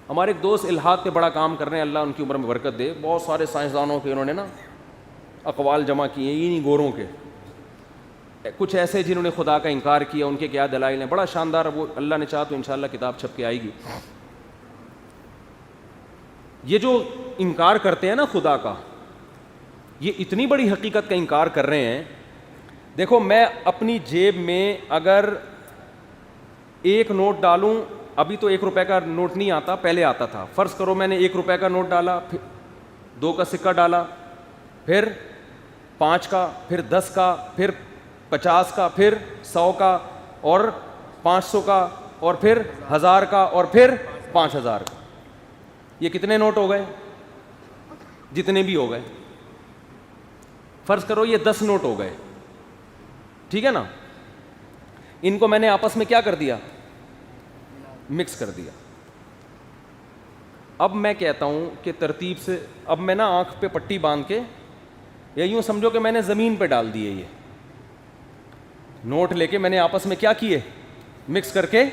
ہمارے ایک دوست الحاد پہ بڑا کام کر رہے ہیں, اللہ ان کی عمر میں برکت دے, بہت سارے سائنسدانوں کے انہوں نے نا اقوال جمع کیے ہیں, انہیں گوروں کے, کچھ ایسے جنہوں نے خدا کا انکار کیا, ان کے کیا دلائل ہیں, بڑا شاندار, وہ اللہ نے چاہا تو انشاءاللہ کتاب چھپ کے آئے گی. یہ جو انکار کرتے ہیں نا خدا کا, یہ اتنی بڑی حقیقت کا انکار کر رہے ہیں. دیکھو میں اپنی جیب میں اگر ایک نوٹ ڈالوں, ابھی تو 1 روپے کا نوٹ نہیں آتا, پہلے آتا تھا, فرض کرو میں نے 1 روپے کا نوٹ ڈالا, پھر 2 کا سکہ ڈالا, پھر 5 کا, پھر 10 کا, پھر 50 کا, پھر 100 کا, اور 500 کا, اور پھر 1000 کا, اور پھر 5000 کا. یہ کتنے نوٹ ہو گئے؟ جتنے بھی ہو گئے. فرض کرو یہ 10 نوٹ ہو گئے, ٹھیک ہے نا. ان کو میں نے آپس میں کیا کر دیا؟ مکس کر دیا. اب میں کہتا ہوں کہ ترتیب سے, اب میں نا آنکھ پہ پٹی باندھ کے, یا یوں سمجھو کہ میں نے زمین پہ ڈال دیے یہ نوٹ لے کے, میں نے آپس میں کیا کیے؟ مکس کر کے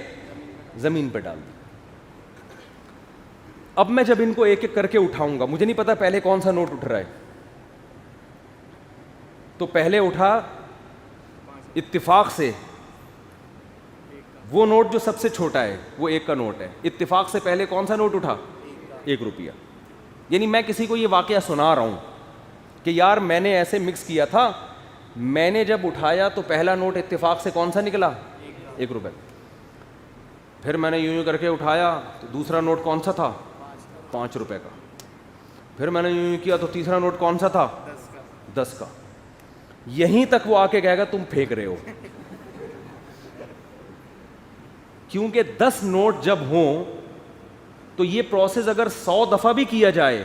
زمین پہ ڈال دی. اب میں جب ان کو ایک ایک کر کے اٹھاؤں گا, مجھے نہیں پتا پہلے کون سا نوٹ اٹھ رہا ہے, تو پہلے اٹھا اتفاق سے وہ نوٹ جو سب سے چھوٹا ہے, وہ 1 کا نوٹ ہے. اتفاق سے پہلے کون سا نوٹ اٹھا؟ 1 روپیہ. یعنی میں کسی کو یہ واقعہ سنا رہا ہوں کہ یار میں نے ایسے مکس کیا تھا, میں نے جب اٹھایا تو پہلا نوٹ اتفاق سے کون سا نکلا؟ 1 روپے. پھر میں نے یوں کر کے اٹھایا تو دوسرا نوٹ کون سا تھا؟ 5 روپے کا. پھر میں نے یوں کیا تو تیسرا نوٹ کون سا تھا؟ 10 کا. یہیں تک وہ آ کے کہے گا تم پھینک رہے ہو, کیونکہ 10 نوٹ جب ہوں تو یہ پروسیس اگر 100 دفعہ بھی کیا جائے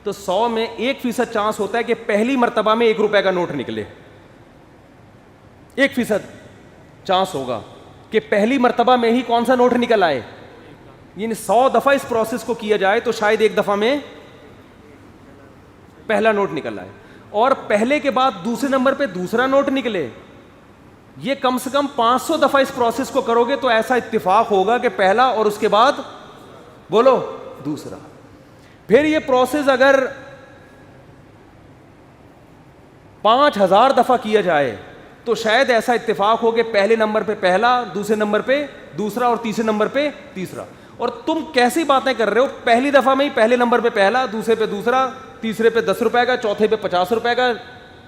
تو 100 میں 1% چانس ہوتا ہے کہ پہلی مرتبہ میں 1 روپے کا نوٹ نکلے. 1% چانس ہوگا کہ پہلی مرتبہ میں ہی کون سا نوٹ نکل آئے. یعنی 100 دفعہ اس پروسیس کو کیا جائے تو شاید 1 دفعہ میں پہلا نوٹ نکل آئے, اور پہلے کے بعد دوسرے نمبر پہ دوسرا نوٹ نکلے. یہ کم سے کم 500 دفعہ اس پروسیس کو کرو گے تو ایسا اتفاق ہوگا کہ پہلا اور اس کے بعد بولو دوسرا. پھر یہ پروسیس اگر 5000 دفعہ کیا جائے تو شاید ایسا اتفاق ہو کہ پہلے نمبر پہ پہلا, دوسرے نمبر پہ دوسرا, اور تیسرے نمبر پہ تیسرا. اور تم کیسی باتیں کر رہے ہو, پہلی دفعہ میں ہی پہلے نمبر پہ پہلا, دوسرے پہ دوسرا, تیسرے پہ 10 روپے کا, چوتھے پہ 50 روپے کا,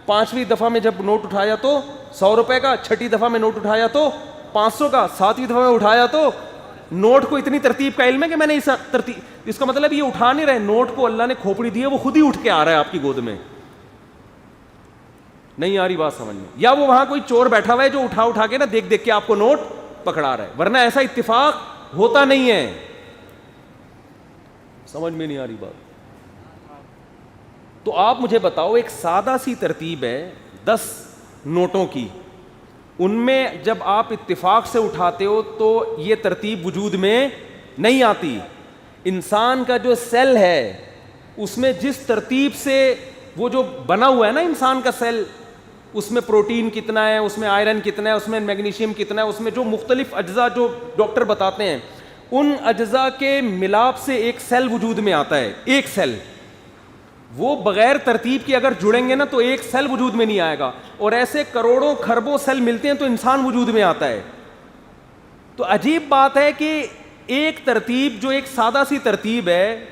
5ویں دفعہ میں جب نوٹ اٹھایا تو 100 روپے کا, 6ٹھی دفعہ میں نوٹ اٹھایا تو 500 کا, 7ویں دفعہ میں اٹھایا تو. نوٹ کو اتنی ترتیب کا علم ہے کہ میں نے اس کا مطلب یہ اٹھا نہیں رہے, نوٹ کو اللہ نے کھوپڑی دی ہے, وہ خود ہی اٹھ کے آ رہا ہے آپ کی گود میں. نہیں آ رہی بات سمجھ میں؟ یا وہ وہاں کوئی چور بیٹھا ہوا ہے جو اٹھا کے نا دیکھ کے آپ کو نوٹ پکڑا رہا ہے, ورنہ ایسا اتفاق ہوتا نہیں ہے. سمجھ میں نہیں آ رہی بات؟ تو آپ مجھے بتاؤ, ایک سادہ سی ترتیب ہے 10 نوٹوں کی, ان میں جب آپ اتفاق سے اٹھاتے ہو تو یہ ترتیب وجود میں نہیں آتی. انسان کا جو سیل ہے اس میں جس ترتیب سے وہ جو بنا ہوا ہے نا انسان کا سیل, اس میں پروٹین کتنا ہے, اس میں آئرن کتنا ہے, اس میں میگنیشیم کتنا ہے, اس میں جو مختلف اجزاء جو ڈاکٹر بتاتے ہیں, ان اجزاء کے ملاپ سے ایک سیل وجود میں آتا ہے. ایک سیل, وہ بغیر ترتیب کے اگر جڑیں گے نا تو ایک سیل وجود میں نہیں آئے گا, اور ایسے کروڑوں خربوں سیل ملتے ہیں تو انسان وجود میں آتا ہے. تو عجیب بات ہے کہ ایک ترتیب جو ایک سادہ سی ترتیب ہے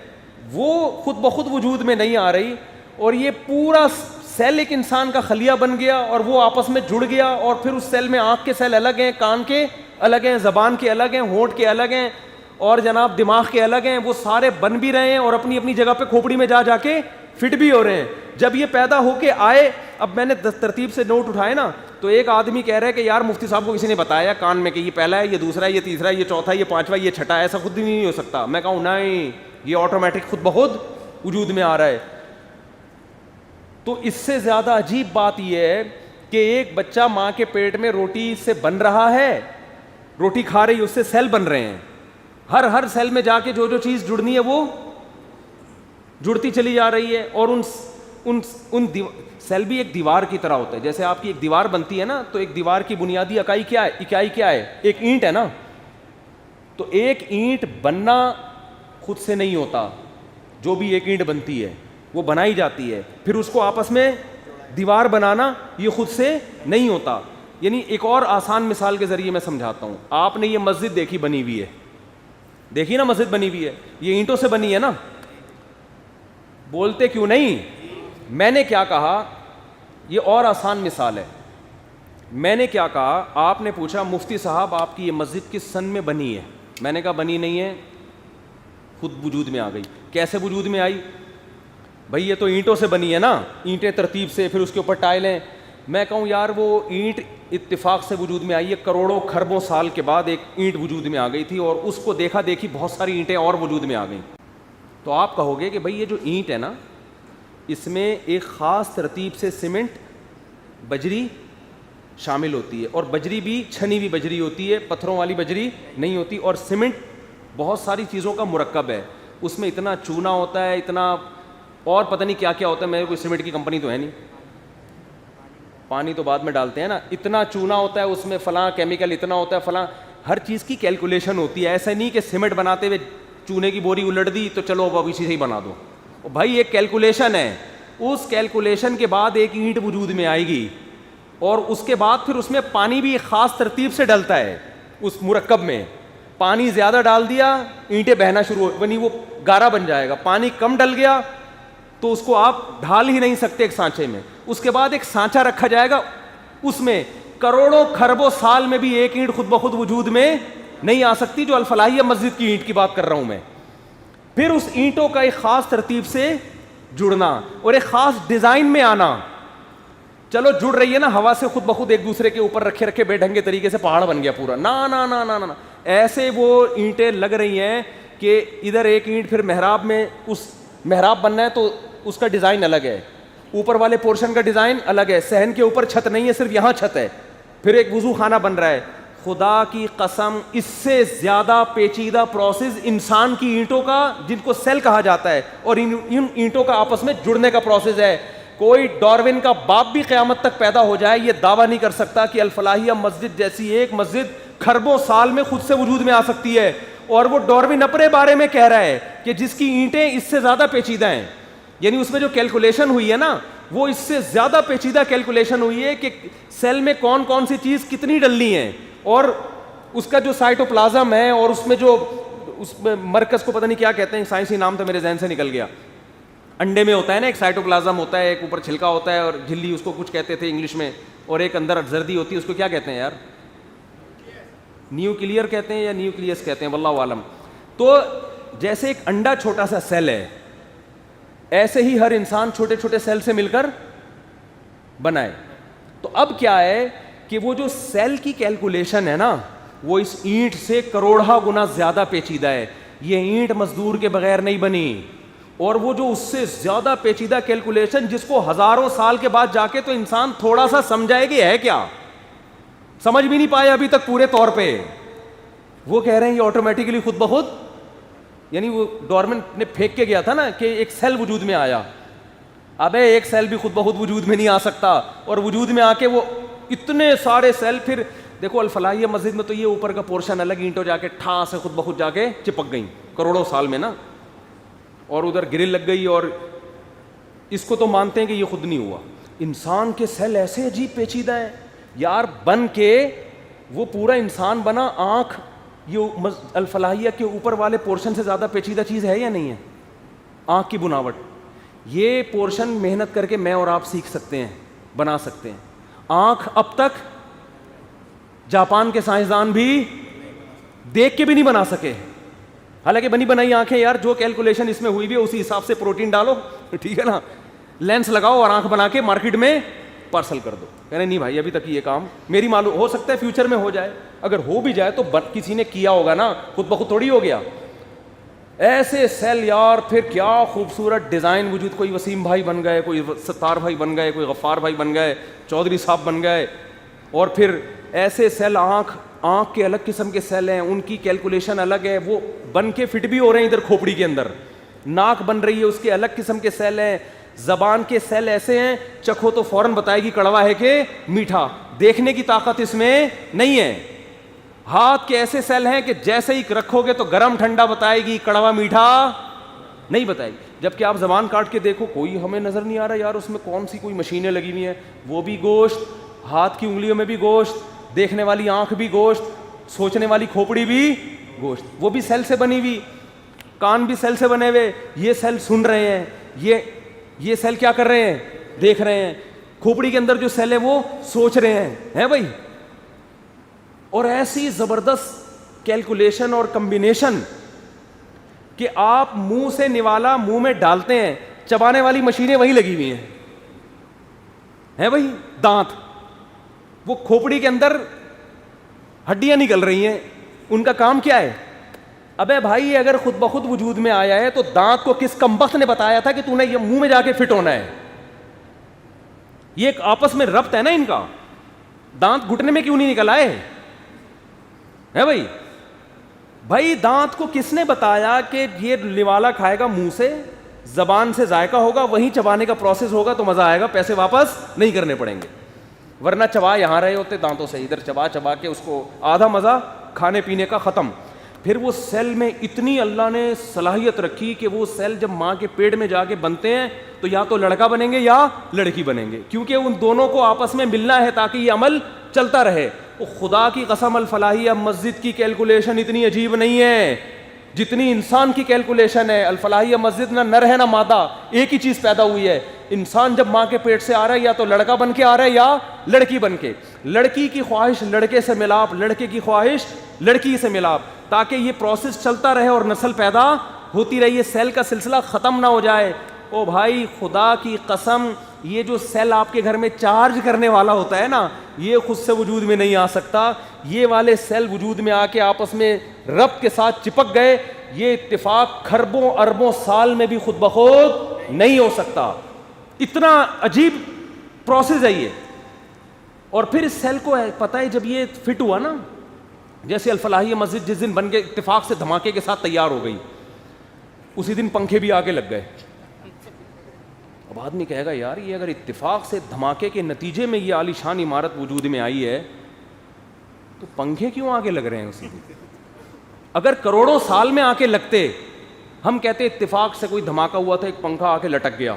وہ خود بخود وجود میں نہیں آ رہی, اور یہ پورا سیل ایک انسان کا خلیہ بن گیا اور وہ آپس میں جڑ گیا, اور پھر اس سیل میں آنکھ کے سیل الگ ہیں, کان کے الگ ہیں, زبان کے الگ ہیں, ہونٹ کے الگ ہیں, اور جناب دماغ کے الگ ہیں. وہ سارے بن بھی رہے ہیں اور اپنی اپنی جگہ پہ کھوپڑی میں جا کے فٹ بھی ہو رہے ہیں. جب یہ پیدا ہو کے آئے, اب میں نے ترتیب سے نوٹ اٹھائے نا, تو ایک آدمی کہہ رہا ہے کہ یار مفتی صاحب کو کسی نے بتایا کان میں کہ یہ پہلا ہے, یہ دوسرا ہے, یہ تیسرا ہے, یہ چوتھا ہے, یہ پانچواں, یہ چھٹا ہے. ایسا خود بھی نہیں ہو سکتا. میں کہوں نہیں, یہ آٹومیٹک خود بخود وجود میں آ رہا ہے. تو اس سے زیادہ عجیب بات یہ ہے کہ ایک بچہ ماں کے پیٹ میں روٹی سے بن رہا ہے, روٹی کھا رہی, اس سے سیل بن رہے ہیں. ہر سیل میں جا کے جو چیز جڑنی ہے وہ جڑتی چلی جا رہی ہے. اور ان سیل بھی ایک دیوار کی طرح ہوتا ہے. جیسے آپ کی ایک دیوار بنتی ہے نا, تو ایک دیوار کی بنیادی اکائی کیا ہے؟ ایک اینٹ ہے نا. تو ایک اینٹ بننا خود سے نہیں ہوتا. جو بھی ایک اینٹ بنتی ہے وہ بنائی جاتی ہے, پھر اس کو آپس میں دیوار بنانا یہ خود سے نہیں ہوتا. یعنی ایک اور آسان مثال کے ذریعے میں سمجھاتا ہوں. آپ نے یہ مسجد دیکھی بنی ہوئی ہے, دیکھی نا مسجد بنی ہوئی ہے, یہ اینٹوں سے بنی ہے نا. بولتے کیوں نہیں؟ میں نے کیا کہا, یہ اور آسان مثال ہے. میں نے کیا کہا, آپ نے پوچھا مفتی صاحب آپ کی یہ مسجد کس سن میں بنی ہے؟ میں نے کہا بنی نہیں ہے, خود وجود میں آ گئی. کیسے وجود میں آئی؟ بھئی یہ تو اینٹوں سے بنی ہے نا, اینٹیں ترتیب سے, پھر اس کے اوپر ٹائلیں. میں کہوں یار وہ اینٹ اتفاق سے وجود میں آئی ہے, کروڑوں کھربوں سال کے بعد ایک اینٹ وجود میں آ گئی تھی, اور اس کو دیکھا دیکھی بہت ساری اینٹیں اور وجود میں آ گئیں. تو آپ کہو گے کہ بھئی یہ جو اینٹ ہے نا, اس میں ایک خاص ترتیب سے سیمنٹ, بجری شامل ہوتی ہے, اور بجری بھی چھنی ہوئی بجری ہوتی ہے, پتھروں والی بجری نہیں ہوتی. اور سیمنٹ بہت ساری چیزوں کا مرکب ہے, اس میں اتنا چونا ہوتا ہے, اتنا اور پتہ نہیں کیا کیا ہوتا ہے. میرے کوئی سیمنٹ کی کمپنی تو ہے نہیں, پانی تو بعد میں ڈالتے ہیں نا. اتنا چونا ہوتا ہے اس میں, فلاں کیمیکل اتنا ہوتا ہے, فلاں ہر چیز کی کیلکولیشن ہوتی ہے. ایسا نہیں کہ سیمنٹ بناتے ہوئے چونے کی بوری الٹ دی تو چلو اب اسی سے ہی بنا دو. بھائی ایک کیلکولیشن ہے, اس کیلکولیشن کے بعد ایک اینٹ وجود میں آئے گی, اور اس کے بعد پھر اس میں پانی بھی ایک خاص ترتیب سے ڈلتا ہے. اس مرکب میں پانی زیادہ ڈال دیا, اینٹیں بہنا شروع ہو, یعنی وہ گارا بن جائے گا. پانی کم ڈل گیا تو اس کو آپ ڈھال ہی نہیں سکتے ایک سانچے میں. اس کے بعد ایک سانچہ رکھا جائے گا, اس میں کروڑوں کھربوں سال میں بھی ایک اینٹ خود بخود وجود میں نہیں آ سکتی, جو الفلاحیہ مسجد کی اینٹ کی بات کر رہا ہوں میں. پھر اس اینٹوں کا ایک خاص ترتیب سے جڑنا اور ایک خاص ڈیزائن میں آنا. چلو جڑ رہی ہے نا ہوا سے خود بخود, ایک دوسرے کے اوپر رکھے رکھے بے ڈھنگے طریقے سے پہاڑ بن گیا پورا. نا نا نا نا نا, ایسے وہ اینٹیں لگ رہی ہیں کہ ادھر ایک اینٹ, پھر محراب میں اس محراب بننا ہے تو اس کا ڈیزائن الگ ہے, اوپر والے پورشن کا ڈیزائن الگ ہے, صحن کے اوپر چھت نہیں ہے, صرف یہاں چھت ہے, پھر ایک وضو خانہ بن رہا ہے. خدا کی قسم اس سے زیادہ پیچیدہ پروسیس انسان کی اینٹوں کا, جن کو سیل کہا جاتا ہے, اور ان اینٹوں کا آپس میں جڑنے کا پروسیس ہے. کوئی ڈاروین کا باپ بھی قیامت تک پیدا ہو جائے یہ دعویٰ نہیں کر سکتا کہ الفلاحیہ مسجد جیسی ایک مسجد کھربوں سال میں خود سے وجود میں آ سکتی ہے. اور وہ ڈاروین اپنے بارے میں کہہ رہا ہے کہ جس کی اینٹیں اس سے زیادہ پیچیدہ ہیں, یعنی اس میں جو کیلکولیشن ہوئی ہے نا وہ اس سے زیادہ پیچیدہ کیلکولیشن ہوئی ہے کہ سیل میں کون کون سی چیز کتنی ڈلنی ہے, اور اس کا جو سائٹوپلازم ہے, اور اس میں جو اس میں مرکز کو پتہ نہیں کیا کہتے ہیں, سائنسی نام تو میرے ذہن سے نکل گیا. انڈے میں ہوتا ہے نا ایک سائٹوپلازم ہوتا ہے, ایک اوپر چھلکا ہوتا ہے اور جھلی, اس کو کچھ کہتے تھے انگلش میں, اور ایک اندر زردی ہوتی ہے, اس کو کیا کہتے ہیں یار, نیوکلیئر کہتے ہیں یا نیوکلیس کہتے ہیں, واللہ عالم. تو جیسے ایک انڈا چھوٹا سا سیل ہے, ایسے ہی ہر انسان چھوٹے چھوٹے سیل سے مل کر بنا ہے. تو اب کیا ہے کہ وہ جو سیل کی کیلکولیشن ہے نا وہ اس اینٹ سے کروڑہ گنا زیادہ پیچیدہ ہے. یہ اینٹ مزدور کے بغیر نہیں بنی, اور وہ جو اس سے زیادہ پیچیدہ کیلکولیشن جس کو ہزاروں سال کے بعد جا کے تو انسان تھوڑا سا سمجھائے کہ ہے کیا, سمجھ بھی نہیں پائے ابھی تک پورے طور پہ. وہ کہہ رہے ہیں یہ آٹومیٹکلی خود بخود, یعنی وہ ڈارون نے پھینک کے گیا تھا نا کہ ایک سیل وجود میں آیا. ابے ایک سیل بھی خود بخود وجود میں نہیں آ سکتا, اور وجود میں آ کے وہ اتنے سارے سیل. پھر دیکھو الفلاحیہ مسجد میں تو یہ اوپر کا پورشن الگ, اینٹوں جا کے ٹھا سے خود بخود جا کے چپک گئیں کروڑوں سال میں نا, اور ادھر گرل لگ گئی, اور اس کو تو مانتے ہیں کہ یہ خود نہیں ہوا. انسان کے سیل ایسے عجیب پیچیدہ ہیں یار, بن کے وہ پورا انسان بنا. آنکھ یہ الفلاحیہ کے اوپر والے پورشن سے زیادہ پیچیدہ چیز ہے یا نہیں ہے؟ آنکھ کی بناوٹ, یہ پورشن محنت کر کے میں اور آپ سیکھ سکتے ہیں, بنا سکتے ہیں. آنکھ اب تک جاپان کے سائنسدان بھی دیکھ کے بھی نہیں بنا سکے, حالانکہ بنی بنائی آنکھیں یار, جو کیلکولیشن اس میں ہوئی بھی ہے اسی حساب سے پروٹین ڈالو, ٹھیک ہے نا, لینس لگاؤ اور آنکھ بنا کے مارکیٹ میں پارسل کر دو. کہہ رہے نہیں بھائی ابھی تک یہ کام میری معلوم, ہو سکتا ہے فیوچر میں ہو جائے, اگر ہو بھی جائے تو کسی نے کیا ہوگا نا, خود بخود تھوڑی ہو گیا. ایسے سیل یار, پھر کیا خوبصورت ڈیزائن وجود, کوئی وسیم بھائی بن گئے, کوئی ستار بھائی بن گئے, کوئی غفار بھائی بن گئے, چودھری صاحب بن گئے, اور پھر ایسے سیل, آنکھ کے الگ قسم کے سیل ہیں, ان کی کیلکولیشن الگ ہے, وہ بن کے فٹ بھی ہو رہے ہیں ادھر کھوپڑی کے اندر. ناک بن رہی ہے, اس کے الگ قسم کے سیل ہیں. زبان کے سیل ایسے ہیں چکھو تو فوراً بتائے گی کڑوا ہے کہ میٹھا, دیکھنے کی طاقت اس میں نہیں ہے. ہاتھ کے ایسے سیل ہیں کہ جیسے ہی رکھو گے تو گرم ٹھنڈا بتائے گی, کڑوا میٹھا نہیں بتائے گی. جبکہ آپ زبان کاٹ کے دیکھو, کوئی ہمیں نظر نہیں آ رہا یار اس میں کون سی کوئی مشینیں لگی ہوئی ہیں, وہ بھی گوشت, ہاتھ کی انگلیوں میں بھی گوشت, دیکھنے والی آنکھ بھی گوشت, سوچنے والی کھوپڑی بھی گوشت, وہ بھی سیل سے بنی ہوئی, کان بھی سیل سے بنے ہوئے, یہ سیل سن رہے ہیں, یہ سیل کیا کر رہے ہیں, دیکھ رہے ہیں, کھوپڑی کے اندر جو سیل ہے وہ سوچ رہے ہیں بھائی. اور ایسی زبردست کیلکولیشن اور کمبینیشن کہ آپ منہ سے نوالا منہ میں ڈالتے ہیں, چبانے والی مشینیں وہی لگی ہوئی ہیں بھائی, دانت, وہ کھوپڑی کے اندر ہڈیاں نکل رہی ہیں, ان کا کام کیا ہے؟ ابے بھائی اگر خود بخود وجود میں آیا ہے تو دانت کو کس کمبخت نے بتایا تھا کہ تو نے یہ منہ میں جا کے فٹ ہونا ہے؟ یہ ایک آپس میں ربط ہے نا ان کا. دانت گھٹنے میں کیوں نہیں نکل آئے ہے بھائی دانت کو کس نے بتایا کہ یہ نوالا کھائے گا منہ سے, زبان سے ذائقہ ہوگا, وہیں چبانے کا پروسیس ہوگا تو مزہ آئے گا, پیسے واپس نہیں کرنے پڑیں گے. ورنہ چبا یہاں رہے ہوتے دانتوں سے, ادھر چبا کے اس کو آدھا مزہ کھانے پینے کا ختم. پھر وہ سیل میں اتنی اللہ نے صلاحیت رکھی کہ وہ سیل جب ماں کے پیٹ میں جا کے بنتے ہیں تو یا تو لڑکا بنیں گے یا لڑکی بنیں گے, کیونکہ ان دونوں کو آپس میں ملنا ہے تاکہ یہ عمل چلتا رہے. وہ خدا کی قسم الفلاحیہ مسجد کی کیلکولیشن اتنی عجیب نہیں ہے جتنی انسان کی کیلکولیشن ہے. الفلاحیہ مسجد نہ نر ہے نہ مادہ, ایک ہی چیز پیدا ہوئی ہے. انسان جب ماں کے پیٹ سے آ رہا ہے یا تو لڑکا بن کے آ رہا ہے یا لڑکی بن کے. لڑکی کی خواہش لڑکے سے ملاپ, لڑکے کی خواہش لڑکی سے ملاپ, تاکہ یہ پروسیس چلتا رہے اور نسل پیدا ہوتی رہی ہے, سیل کا سلسلہ ختم نہ ہو جائے. او بھائی خدا کی قسم, یہ جو سیل آپ کے گھر میں چارج کرنے والا ہوتا ہے نا, یہ خود سے وجود میں نہیں آ سکتا. یہ والے سیل وجود میں آ کے آپس میں ربط کے ساتھ چپک گئے, یہ اتفاق کھربوں اربوں سال میں بھی خود بخود نہیں ہو سکتا. اتنا عجیب پروسیس ہے یہ. اور پھر اس سیل کو پتہ ہے جب یہ فٹ ہوا نا, جیسے الفلاحیہ مسجد جس دن بن کے اتفاق سے دھماکے کے ساتھ تیار ہو گئی, اسی دن پنکھے بھی آگے لگ گئے. اب آدمی کہے گا یار یہ اگر اتفاق سے دھماکے کے نتیجے میں یہ عالی شان عمارت وجود میں آئی ہے تو پنکھے کیوں آگے لگ رہے ہیں اسی دن؟ اگر کروڑوں سال میں آ کے لگتے, ہم کہتے اتفاق سے کوئی دھماکہ ہوا تھا, ایک پنکھا آ کے لٹک گیا,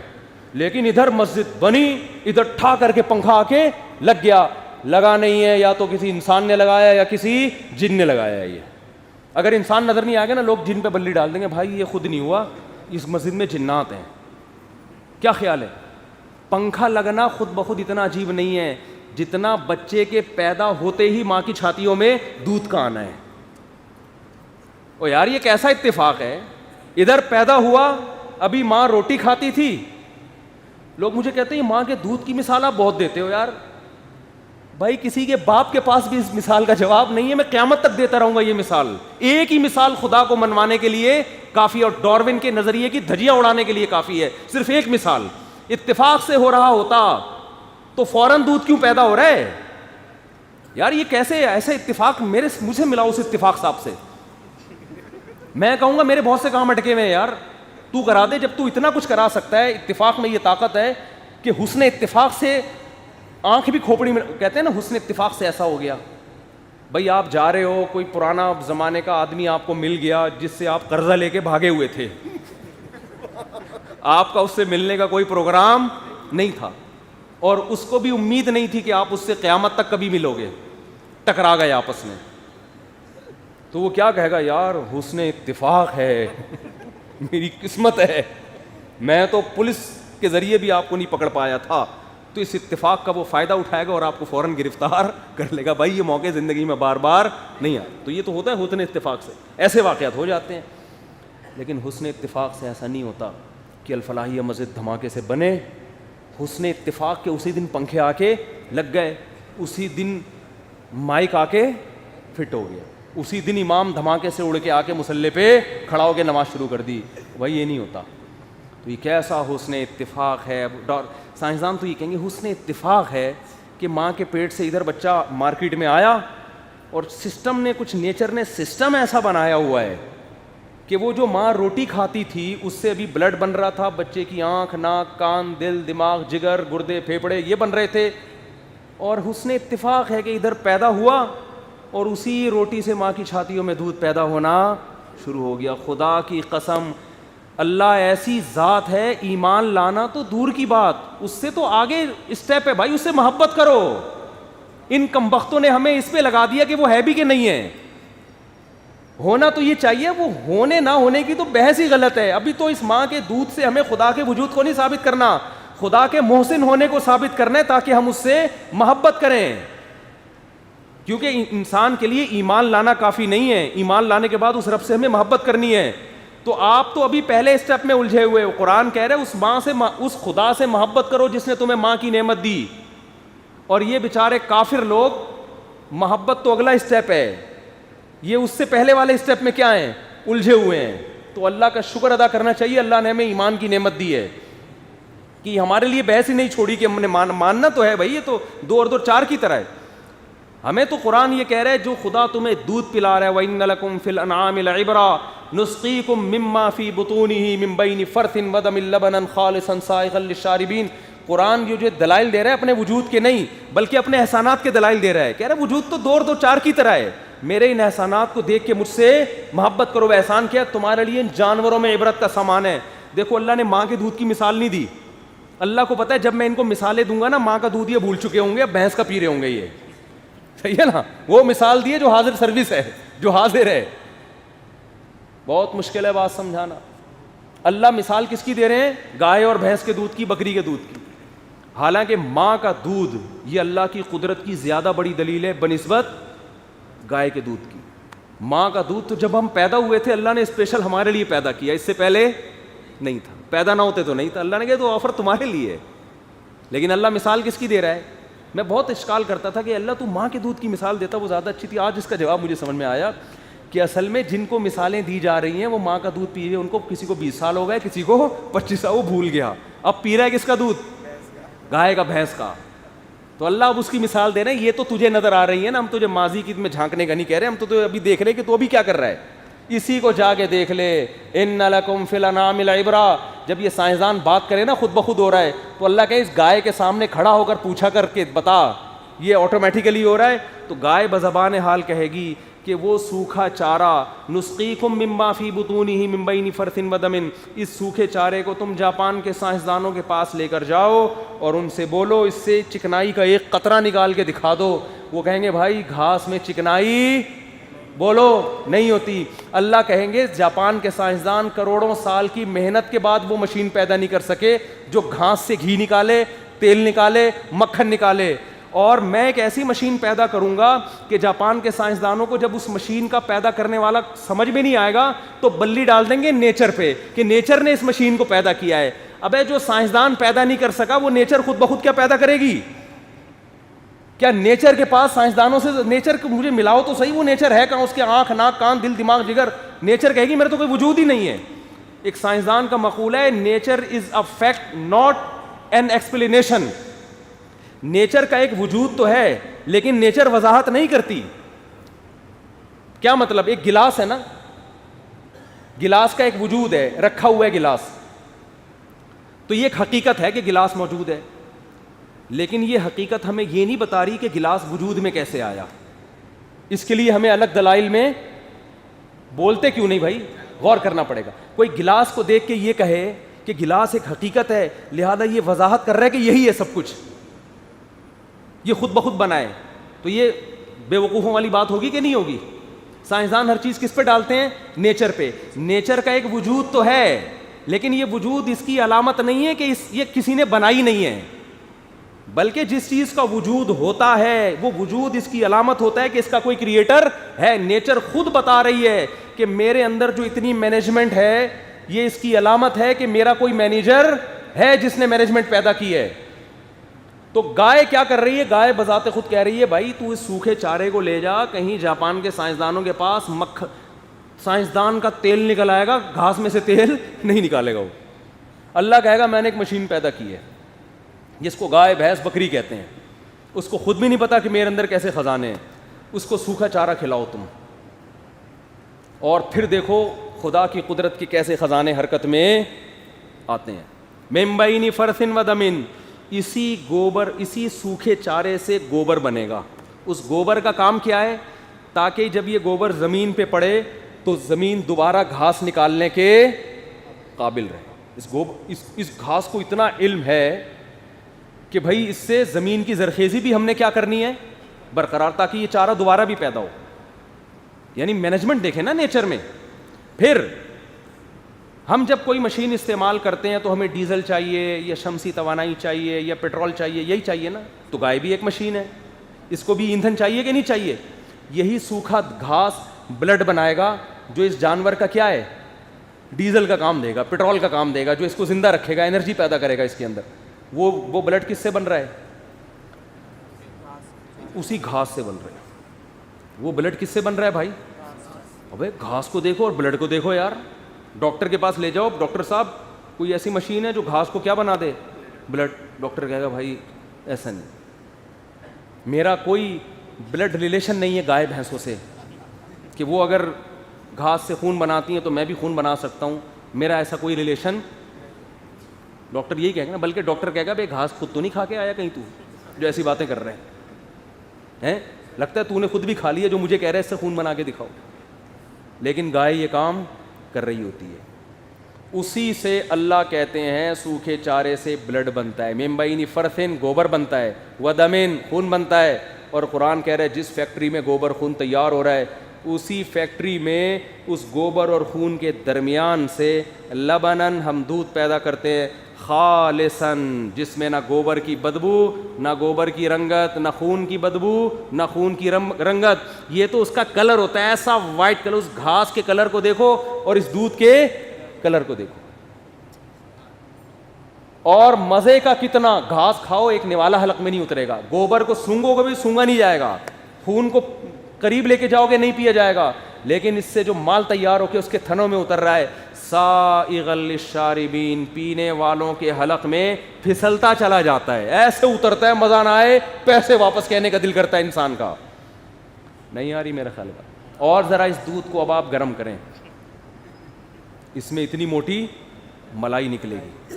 لیکن ادھر مسجد بنی, ادھر ٹھا کر کے پنکھا آ کے لگ گیا. لگا نہیں ہے, یا تو کسی انسان نے لگایا یا کسی جن نے لگایا ہے. یہ اگر انسان نظر نہیں آ گیا نا, لوگ جن پہ بلی ڈال دیں گے, بھائی یہ خود نہیں ہوا, اس مسجد میں جنات ہیں. کیا خیال ہے؟ پنکھا لگنا خود بخود اتنا عجیب نہیں ہے جتنا بچے کے پیدا ہوتے ہی ماں کی چھاتیوں میں دودھ کا آنا ہے. او یار یہ کیسا اتفاق ہے, ادھر پیدا ہوا, ابھی ماں روٹی کھاتی تھی. لوگ مجھے کہتے ہیں ماں کے دودھ کی مثال آپ بہت دیتے ہو. یار بھائی کسی کے باپ کے پاس بھی اس مثال کا جواب نہیں ہے, میں قیامت تک دیتا رہوں گا یہ مثال. ایک ہی مثال خدا کو منوانے کے لیے کافی, اور ڈاروین کے نظریے کی دھجیاں اڑانے کے لیے کافی ہے. صرف ایک مثال. اتفاق سے ہو رہا ہوتا تو فوراً دودھ کیوں پیدا ہو رہا ہے؟ یار یہ کیسے ایسے اتفاق مجھے ملا اس اتفاق صاحب سے. میں کہوں گا میرے بہت سے کام اٹکے ہوئے ہیں یار, تو کرا دے. جب تو اتنا کچھ کرا سکتا ہے, اتفاق میں یہ طاقت ہے کہ حسن اتفاق سے آنکھ بھی کھوپڑی میں, کہتے ہیں نا حسن اتفاق سے ایسا ہو گیا. بھائی آپ جا رہے ہو, کوئی پرانا زمانے کا آدمی آپ کو مل گیا جس سے آپ قرضہ لے کے بھاگے ہوئے تھے, آپ کا اس سے ملنے کا کوئی پروگرام نہیں تھا, اور اس کو بھی امید نہیں تھی کہ آپ اس سے قیامت تک کبھی ملو گے, ٹکرا گئے آپس میں. تو وہ کیا کہے گا, یار حسن اتفاق ہے, میری قسمت ہے, میں تو پولیس کے ذریعے بھی آپ کو نہیں پکڑ پایا تھا. تو اس اتفاق کا وہ فائدہ اٹھائے گا اور آپ کو فوراً گرفتار کر لے گا. بھائی یہ موقع زندگی میں بار بار نہیں آئے. تو یہ تو ہوتا ہے حسن اتفاق سے, ایسے واقعات ہو جاتے ہیں. لیکن حسن اتفاق سے ایسا نہیں ہوتا کہ الفلاحیہ مسجد دھماکے سے بنے. حسن اتفاق کے اسی دن پنکھے آ کے لگ گئے, اسی دن مائک آ کے فٹ ہو گیا, اسی دن امام دھماکے سے اڑ کے آ کے مصلی پہ کھڑا ہو کے نماز شروع کر دی. بھائی یہ نہیں ہوتا. تو یہ کیسا حسن اتفاق ہے؟ سائنسدان تو یہ کہیں گے حسن اتفاق ہے کہ ماں کے پیٹ سے ادھر بچہ مارکیٹ میں آیا, اور سسٹم نے کچھ, نیچر نے سسٹم ایسا بنایا ہوا ہے کہ وہ جو ماں روٹی کھاتی تھی اس سے ابھی بلڈ بن رہا تھا, بچے کی آنکھ, ناک, کان, دل, دماغ, جگر, گردے, پھیپھڑے یہ بن رہے تھے. اور حسن اتفاق ہے کہ ادھر پیدا ہوا اور اسی روٹی سے ماں کی چھاتیوں میں دودھ پیدا ہونا شروع ہو گیا. خدا کی قسم اللہ ایسی ذات ہے, ایمان لانا تو دور کی بات, اس سے تو آگے اسٹیپ ہے بھائی, اس سے محبت کرو. ان کمبختوں نے ہمیں اس پہ لگا دیا کہ وہ ہے بھی کہ نہیں ہے. ہونا تو یہ چاہیے, وہ ہونے نہ ہونے کی تو بحث ہی غلط ہے. ابھی تو اس ماں کے دودھ سے ہمیں خدا کے وجود کو نہیں ثابت کرنا, خدا کے محسن ہونے کو ثابت کرنا ہے تاکہ ہم اس سے محبت کریں. کیونکہ انسان کے لیے ایمان لانا کافی نہیں ہے, ایمان لانے کے بعد اس رب سے ہمیں محبت کرنی ہے. تو آپ تو ابھی پہلے اسٹیپ میں الجھے ہوئے ہو. قرآن کہہ رہے اس ماں سے, اس خدا سے محبت کرو جس نے تمہیں ماں کی نعمت دی. اور یہ بیچارے کافر لوگ, محبت تو اگلا اسٹیپ ہے, یہ اس سے پہلے والے اسٹیپ میں کیا ہیں, الجھے ہوئے ہیں. تو اللہ کا شکر ادا کرنا چاہیے, اللہ نے ہمیں ایمان کی نعمت دی ہے کہ ہمارے لیے بحث ہی نہیں چھوڑی کہ ہم نے ماننا تو ہے بھائی, یہ تو 2 اور 2 4 کی طرح ہے. ہمیں تو قرآن یہ کہہ رہا ہے جو خدا تمہیں دودھ پلا رہا ہے, وَإِنَّ لَكُمْ فِي الْأَنْعَامِ لَعِبْرَةً نُسْقِيكُم مِّمَّا فِي بُطُونِهِ مِن بَيْنِ فَرْثٍ وَدَمٍ لَبَنًا خَالِصًا سَائِغًا لِّلشَّارِبِينَ. قرآن جو دلائل دے رہا ہے اپنے وجود کے نہیں بلکہ اپنے احسانات کے دلائل دے رہا ہے. کہہ رہا ہے وجود تو 2 اور 2 4 کی طرح ہے, میرے ان احسانات کو دیکھ کے مجھ سے محبت کرو. وہ احسان کیا, تمہارے لیے ان جانوروں میں عبرت کا سامان ہے. دیکھو اللہ نے ماں کے دودھ کی مثال نہیں دی. اللہ کو پتہ ہے جب میں ان کو مثالیں دوں گا نا, ماں کا دودھ یہ بھول چکے ہوں گے, اب بھینس کا پی رہے ہوں گے. یہ صحیح ہے نا, وہ مثال دیے جو حاضر سروس ہے, جو حاضر ہے. بہت مشکل ہے بات سمجھانا. اللہ مثال کس کی دے رہے ہیں, گائے اور بھینس کے دودھ کی, بکری کے دودھ کی. حالانکہ ماں کا دودھ یہ اللہ کی قدرت کی زیادہ بڑی دلیل ہے بنسبت گائے کے دودھ کی. ماں کا دودھ تو جب ہم پیدا ہوئے تھے اللہ نے اسپیشل ہمارے لیے پیدا کیا, اس سے پہلے نہیں تھا, پیدا نہ ہوتے تو نہیں تھا. اللہ نے کہا تو آفر تمہارے لیے ہے. لیکن اللہ مثال کس کی دے رہا ہے. میں بہت اشکال کرتا تھا کہ اللہ تو ماں کے دودھ کی مثال دیتا, وہ زیادہ اچھی تھی. آج اس کا جواب مجھے سمجھ میں آیا کہ اصل میں جن کو مثالیں دی جا رہی ہیں وہ ماں کا دودھ پی رہے ہیں, ان کو کسی کو 20 سال ہو گئے, کسی کو 25 سال, وہ بھول گیا. اب پی رہا ہے کس کا دودھ, گائے کا, بھینس کا. تو اللہ اب اس کی مثال دے رہے ہیں, یہ تو تجھے نظر آ رہی ہے نا, ہم تجھے ماضی کی میں جھانکنے کا نہیں کہہ رہے, ہم تو ابھی دیکھ رہے کہ تو ابھی کیا کر رہا ہے, اسی کو جا کے دیکھ لے. ان لکم فی الانعام لعبرہ. جب یہ سائنسدان بات کرے نا خود بخود ہو رہا ہے, تو اللہ کہے اس گائے کے سامنے کھڑا ہو کر پوچھا کر کے بتا یہ آٹومیٹیکلی ہو رہا ہے. تو گائے بزبان حال کہے گی کہ وہ سوکھا چارہ, نسقیکم مما فی بطونہ من بین فرث ودم, اس سوکھے چارے کو تم جاپان کے سائنسدانوں کے پاس لے کر جاؤ اور ان سے بولو اس سے چکنائی کا ایک قطرہ نکال کے دکھا دو. وہ کہیں گے بھائی گھاس میں چکنائی بولو نہیں ہوتی. اللہ کہیں گے جاپان کے سائنسدان کروڑوں سال کی محنت کے بعد وہ مشین پیدا نہیں کر سکے جو گھاس سے گھی نکالے, تیل نکالے, مکھن نکالے. اور میں ایک ایسی مشین پیدا کروں گا کہ جاپان کے سائنسدانوں کو جب اس مشین کا پیدا کرنے والا سمجھ میں نہیں آئے گا تو بلی ڈال دیں گے نیچر پہ کہ نیچر نے اس مشین کو پیدا کیا ہے. ابے جو سائنسدان پیدا نہیں کر سکا وہ نیچر خود بخود کیا پیدا کرے گی. کیا نیچر کے پاس سائنسدانوں سے نیچر کو مجھے ملاؤ تو صحیح, وہ نیچر ہے کہاں, اس کے آنکھ ناک کان دل دماغ جگر, نیچر کہے گی میرے تو کوئی وجود ہی نہیں ہے. ایک سائنسدان کا مقولہ ہے nature is a fact not an explanation. Nature کا ایک وجود تو ہے لیکن نیچر وضاحت نہیں کرتی. کیا مطلب, ایک گلاس ہے نا, گلاس کا ایک وجود ہے, رکھا ہوا ہے گلاس, تو یہ ایک حقیقت ہے کہ گلاس موجود ہے, لیکن یہ حقیقت ہمیں یہ نہیں بتا رہی کہ گلاس وجود میں کیسے آیا. اس کے لیے ہمیں الگ دلائل میں بولتے کیوں نہیں بھائی, غور کرنا پڑے گا. کوئی گلاس کو دیکھ کے یہ کہے کہ گلاس ایک حقیقت ہے لہذا یہ وضاحت کر رہا ہے کہ یہی ہے سب کچھ, یہ خود بخود بنائے, تو یہ بے وقوفوں والی بات ہوگی کہ نہیں ہوگی. سائنسدان ہر چیز کس پہ ڈالتے ہیں, نیچر پہ. نیچر کا ایک وجود تو ہے لیکن یہ وجود اس کی علامت نہیں ہے کہ یہ کسی نے بنائی نہیں ہے, بلکہ جس چیز کا وجود ہوتا ہے وہ وجود اس کی علامت ہوتا ہے کہ اس کا کوئی کریٹر ہے. نیچر خود بتا رہی ہے کہ میرے اندر جو اتنی مینجمنٹ ہے یہ اس کی علامت ہے کہ میرا کوئی مینیجر ہے جس نے مینجمنٹ پیدا کی ہے. تو گائے کیا کر رہی ہے, گائے بذات خود کہہ رہی ہے بھائی تو اس سوکھے چارے کو لے جا کہیں جاپان کے سائنسدانوں کے پاس, سائنسدان کا تیل نکل آئے گا, گھاس میں سے تیل نہیں نکالے گا وہ. اللہ کہے گا میں نے ایک مشین پیدا کی ہے جس کو گائے بھینس بکری کہتے ہیں, اس کو خود بھی نہیں پتا کہ میرے اندر کیسے خزانے ہیں, اس کو سوکھا چارہ کھلاؤ تم, اور پھر دیکھو خدا کی قدرت کے کیسے خزانے حرکت میں آتے ہیں. من بین فرث ودم, اسی سوکھے چارے سے گوبر بنے گا. اس گوبر کا کام کیا ہے, تاکہ جب یہ گوبر زمین پہ پڑے تو زمین دوبارہ گھاس نکالنے کے قابل رہے. اس گھاس کو اتنا علم ہے کہ بھائی اس سے زمین کی زرخیزی بھی ہم نے کیا کرنی ہے, برقرار, تاکہ یہ چارہ دوبارہ بھی پیدا ہو. یعنی مینجمنٹ دیکھیں نا نیچر میں. پھر ہم جب کوئی مشین استعمال کرتے ہیں تو ہمیں ڈیزل چاہیے یا شمسی توانائی چاہیے یا پیٹرول چاہیے, یہی چاہیے نا. تو گائے بھی ایک مشین ہے, اس کو بھی ایندھن چاہیے کہ نہیں چاہیے. یہی سوکھا گھاس بلڈ بنائے گا جو اس جانور کا کیا ہے, ڈیزل کا کام دے گا, پیٹرول کا کام دے گا, جو اس کو زندہ رکھے گا, انرجی پیدا کرے گا اس کے اندر. وہ بلڈ کس سے بن رہا ہے, اسی گھاس سے بن رہا ہے. وہ بلڈ کس سے بن رہا ہے بھائی, ابے گھاس کو دیکھو اور بلڈ کو دیکھو یار. ڈاکٹر کے پاس لے جاؤ, ڈاکٹر صاحب کوئی ایسی مشین ہے جو گھاس کو کیا بنا دے, بلڈ. ڈاکٹر کہے گا بھائی ایسا نہیں, میرا کوئی بلڈ ریلیشن نہیں ہے گائے بھینسوں سے کہ وہ اگر گھاس سے خون بناتی ہیں تو میں بھی خون بنا سکتا ہوں, میرا ایسا کوئی ریلیشن. ڈاکٹر یہی کہے گا نا, بلکہ ڈاکٹر کہے گا بھائی گھاس خود تو نہیں کھا کے آیا کہیں تو جو ایسی باتیں کر رہے ہیں, لگتا ہے تو نے خود بھی کھا لیا جو مجھے کہہ رہے اس سے خون بنا کے دکھاؤ. لیکن گائے یہ کام کر رہی ہوتی ہے. اسی سے اللہ کہتے ہیں سوکھے چارے سے بلڈ بنتا ہے, ممبئی فرثن گوبر بنتا ہے, ودمن خون بنتا ہے. اور قرآن کہہ رہا ہے جس فیکٹری میں گوبر خون تیار ہو رہا ہے اسی فیکٹری میں اس گوبر اور خون کے درمیان سے لبنن ہم دودھ پیدا کرتے ہیں, خالصن, جس میں نہ گوبر کی بدبو, نہ گوبر کی رنگت, نہ خون کی بدبو, نہ خون کی رنگت. یہ تو اس کا کلر ہوتا ہے ایسا وائٹ کلر. اس گھاس کے کلر کو دیکھو اور اس دودھ کے کلر کو دیکھو. اور مزے کا کتنا, گھاس کھاؤ ایک نوالا حلق میں نہیں اترے گا, گوبر کو سونگو کو بھی سونگا نہیں جائے گا, خون کو قریب لے کے جاؤ گے نہیں پیا جائے گا. لیکن اس سے جو مال تیار ہو کے اس کے تھنوں میں اتر رہا ہے, سائغ للشاربین, پینے والوں کے حلق میں پھسلتا چلا جاتا ہے, ایسے اترتا ہے مزہ نہ آئے پیسے واپس کہنے کا دل کرتا ہے انسان کا. نہیں آ رہی میرا خیال کا. اور ذرا اس دودھ کو اب آپ گرم کریں, اس میں اتنی موٹی ملائی نکلے گی.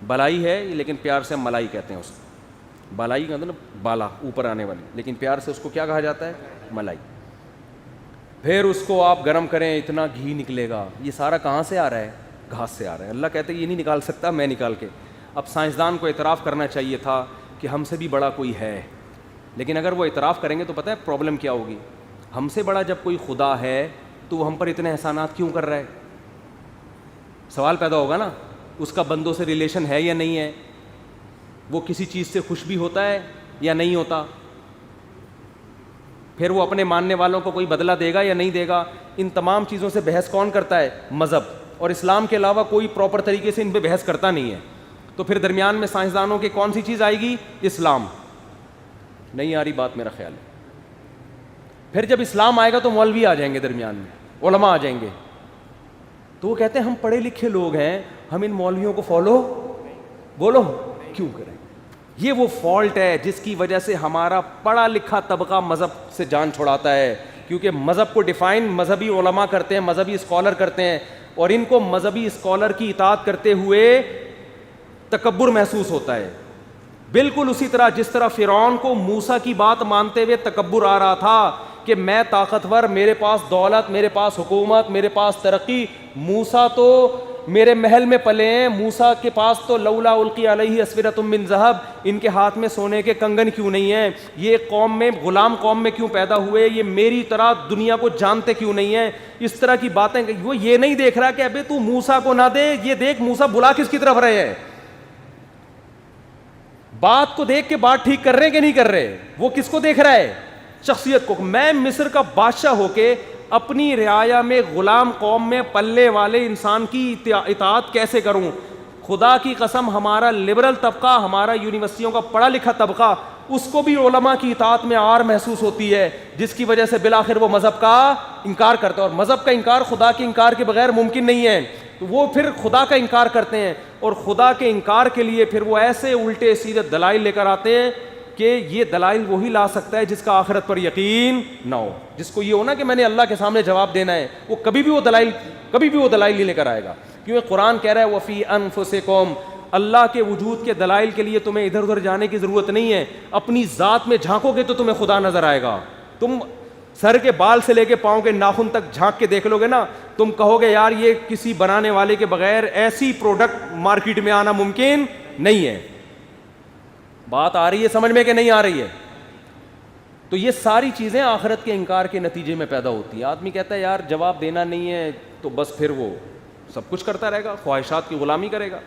بلائی ہے لیکن پیار سے ہم ملائی کہتے ہیں اس کو. بالائی کا مطلب بالا اوپر آنے والی, لیکن پیار سے اس کو کیا کہا جاتا ہے, ملائی. پھر اس کو آپ گرم کریں اتنا گھی نکلے گا. یہ سارا کہاں سے آ رہا ہے, گھاس سے آ رہا ہے. اللہ کہتے ہیں یہ نہیں نکال سکتا, میں نکال کے. اب سائنسدان کو اعتراف کرنا چاہیے تھا کہ ہم سے بھی بڑا کوئی ہے, لیکن اگر وہ اعتراف کریں گے تو پتہ ہے پرابلم کیا ہوگی. ہم سے بڑا جب کوئی خدا ہے تو وہ ہم پر اتنے احسانات کیوں کر رہا ہے, سوال پیدا ہوگا نا. اس کا بندوں سے ریلیشن ہے یا نہیں ہے, وہ کسی چیز سے خوش بھی ہوتا ہے یا نہیں ہوتا, پھر وہ اپنے ماننے والوں کو کوئی بدلہ دے گا یا نہیں دے گا. ان تمام چیزوں سے بحث کون کرتا ہے, مذہب. اور اسلام کے علاوہ کوئی پراپر طریقے سے ان پہ بحث کرتا نہیں ہے. تو پھر درمیان میں سائنسدانوں کی کون سی چیز آئے گی, اسلام. نہیں آ رہی بات میرا خیال ہے. پھر جب اسلام آئے گا تو مولوی آ جائیں گے درمیان میں, علماء آ جائیں گے. تو وہ کہتے ہیں ہم پڑھے لکھے لوگ ہیں, ہم ان مولویوں کو فالو بولو کیوں کریں. یہ وہ فالٹ ہے جس کی وجہ سے ہمارا پڑھا لکھا طبقہ مذہب سے جان چھڑاتا ہے, کیونکہ مذہب کو ڈیفائن مذہبی علماء کرتے ہیں, مذہبی اسکالر کرتے ہیں, اور ان کو مذہبی اسکالر کی اطاعت کرتے ہوئے تکبر محسوس ہوتا ہے. بالکل اسی طرح جس طرح فرعون کو موسیٰ کی بات مانتے ہوئے تکبر آ رہا تھا کہ میں طاقتور, میرے پاس دولت, میرے پاس حکومت, میرے پاس ترقی. موسیٰ تو میرے محل میں پلے ہیں, موسیٰ کے پاس تو لولا القی علیہ اسورۃ من ذہب, ان کے ہاتھ میں سونے کے کنگن کیوں نہیں ہیں, یہ قوم میں غلام قوم میں کیوں پیدا ہوئے, یہ میری طرح دنیا کو جانتے کیوں نہیں ہیں. اس طرح کی باتیں. وہ یہ نہیں دیکھ رہا کہ ابے تو موسیٰ کو نہ دے, یہ دیکھ موسیٰ بلا کس کی طرف رہے ہیں. بات کو دیکھ کے بات ٹھیک کر رہے کہ نہیں کر رہے, وہ کس کو دیکھ رہا ہے, شخصیت کو. میں مصر کا بادشاہ ہو کے اپنی رعایا میں غلام قوم میں پلنے والے انسان کی اطاعت کیسے کروں. خدا کی قسم ہمارا لبرل طبقہ, ہمارا یونیورسٹیوں کا پڑھا لکھا طبقہ, اس کو بھی علماء کی اطاعت میں آر محسوس ہوتی ہے, جس کی وجہ سے بالآخر وہ مذہب کا انکار کرتا ہے. اور مذہب کا انکار خدا کے انکار کے بغیر ممکن نہیں ہے. تو وہ پھر خدا کا انکار کرتے ہیں, اور خدا کے انکار کے لیے پھر وہ ایسے الٹے سیدھے دلائل لے کر آتے ہیں کہ یہ دلائل وہی لا سکتا ہے جس کا آخرت پر یقین نہ ہو. جس کو یہ ہونا کہ میں نے اللہ کے سامنے جواب دینا ہے, وہ کبھی بھی وہ دلائل نہیں لے کر آئے گا. کیونکہ قرآن کہہ رہا ہے وفی انفسکم, اللہ کے وجود کے دلائل کے لیے تمہیں ادھر ادھر جانے کی ضرورت نہیں ہے. اپنی ذات میں جھانکو گے تو تمہیں خدا نظر آئے گا. تم سر کے بال سے لے کے پاؤں کے ناخن تک جھانک کے دیکھ لو گے نا, تم کہو گے یار یہ کسی بنانے والے کے بغیر ایسی پروڈکٹ مارکیٹ میں آنا ممکن نہیں ہے. بات آ رہی ہے سمجھ میں کہ نہیں آ رہی ہے؟ تو یہ ساری چیزیں آخرت کے انکار کے نتیجے میں پیدا ہوتی ہیں. آدمی کہتا ہے یار جواب دینا نہیں ہے تو بس پھر وہ سب کچھ کرتا رہے گا, خواہشات کی غلامی کرے گا.